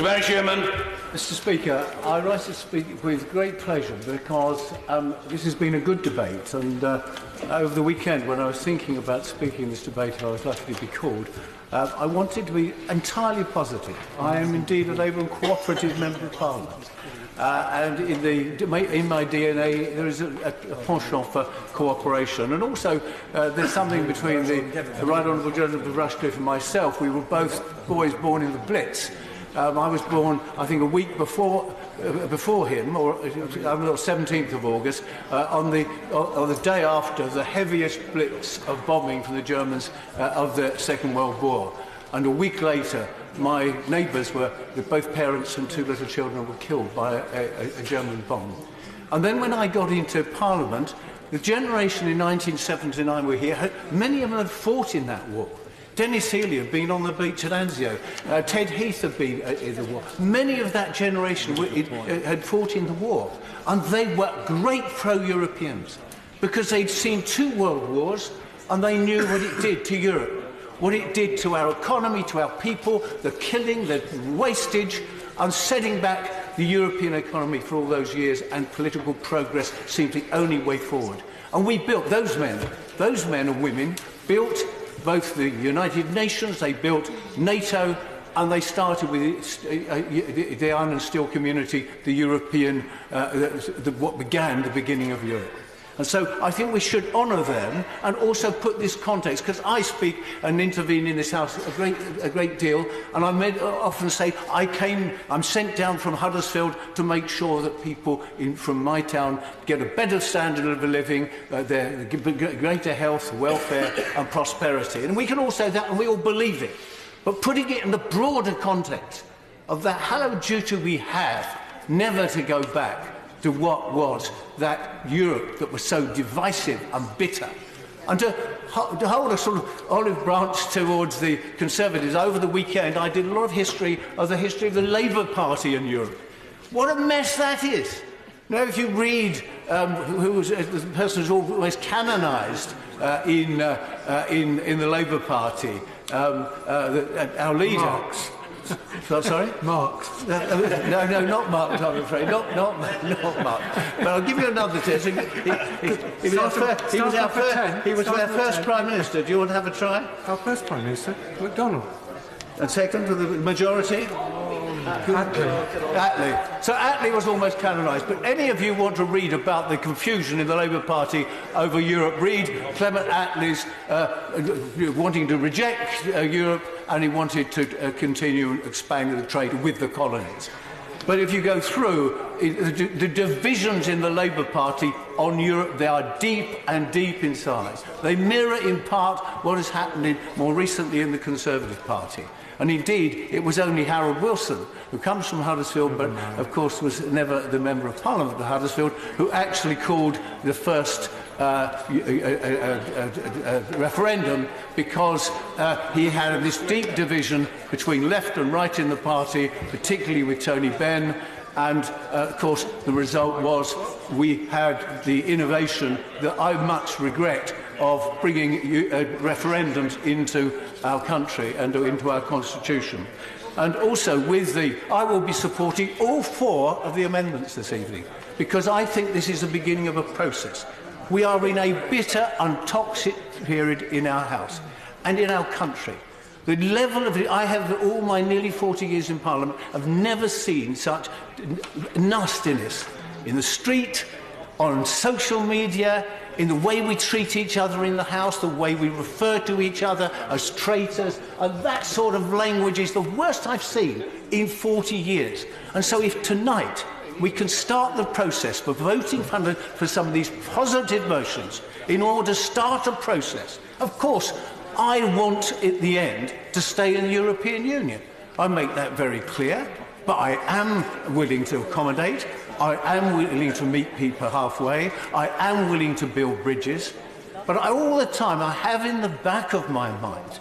Mr. Barry Shearman. Mr. Speaker, I rise to speak with great pleasure because this has been a good debate, and over the weekend when I was thinking about speaking in this debate, I was lucky to be called. I wanted to be entirely positive. I am indeed a Labour and cooperative Member of Parliament. And in my DNA there is a penchant for cooperation, and also there's something between the Right Honourable Gentleman of Rushcliffe and myself. We were both boys born in the Blitz. I was born, I think, a week before him, or 17th of August, on the day after the heaviest blitz of bombing from the Germans of the Second World War. And a week later, my neighbours both parents and two little children were killed by a German bomb. And then when I got into Parliament, the generation in 1979 were here. Many of them had fought in that war. Dennis Healy had been on the beach at Anzio. Ted Heath had been in the war. Many of that generation had fought in the war. And they were great pro-Europeans because they'd seen two world wars and they knew what it did to Europe, what it did to our economy, to our people, the killing, the wastage, and setting back the European economy for all those years, and political progress seemed the only way forward. And we built, those men and women built both the United Nations, they built NATO, and they started with the Iron and Steel Community, the European, what began the beginning of Europe. And so I think we should honour them and also put this context, because I speak and intervene in this House a great deal, and I often say I'm sent down from Huddersfield to make sure that people from my town get a better standard of living, greater health, welfare and prosperity. And we can all say that, and we all believe it. But putting it in the broader context of the hallowed duty we have never to go back to what was that Europe that was so divisive and bitter, and to hold a sort of olive branch towards the Conservatives. Over the weekend I did a lot of history of the Labour Party in Europe. What a mess that is. Now, if you read who was the person who's always canonised in the Labour Party, our leader. Marx. Sorry? Marx. No, not Marx, I'm afraid. Not Marx. But I'll give you another test. He was our first Prime Minister. Do you want to have a try? Our first Prime Minister, MacDonald. And second, for the majority? Attlee. So Attlee was almost canonised. But any of you want to read about the confusion in the Labour Party over Europe, read Clement Attlee's wanting to reject Europe, and he wanted to continue expanding the trade with the colonies. But if you go through the divisions in the Labour Party on Europe, they are deep and deep inside. They mirror in part what has happened more recently in the Conservative Party. And indeed, it was only Harold Wilson, who comes from Huddersfield, but of course was never the Member of Parliament of Huddersfield, who actually called the first referendum, because he had this deep division between left and right in the party, particularly with Tony Benn. And, of course, the result was we had the innovation that I much regret of bringing referendums into our country and into our constitution. And also I will be supporting all 4 of the amendments this evening, because I think this is the beginning of a process. We are in a bitter and toxic period in our House and in our country. The level of I have all my nearly 40 years in Parliament, I've never seen such nastiness in the street, on social media, in the way we treat each other in the House, the way we refer to each other as traitors, and that sort of language is the worst I've seen in 40 years. And so if tonight we can start the process for voting for some of these positive motions in order to start a process. Of course, I want, at the end, to stay in the European Union. I make that very clear, but I am willing to accommodate. I am willing to meet people halfway. I am willing to build bridges. But all the time, I have in the back of my mind,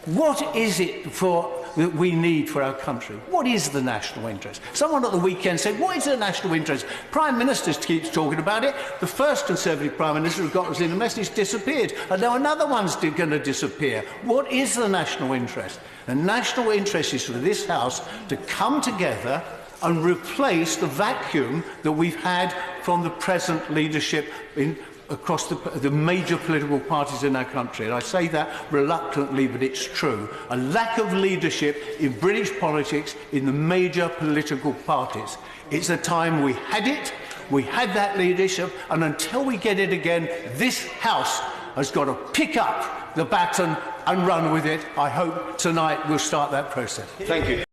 what is it for that we need for our country? What is the national interest? Someone at the weekend said, what is the national interest? Prime Minister keeps talking about it. The first Conservative Prime Minister who got us in the message disappeared, and now another one's going to disappear. What is the national interest? The national interest is for this House to come together and replace the vacuum that we've had from the present leadership across the major political parties in our country. And I say that reluctantly, but it's true. A lack of leadership in British politics in the major political parties. It's a time we had it, we had that leadership, and until we get it again, this House has got to pick up the baton and run with it. I hope tonight we'll start that process. Thank you.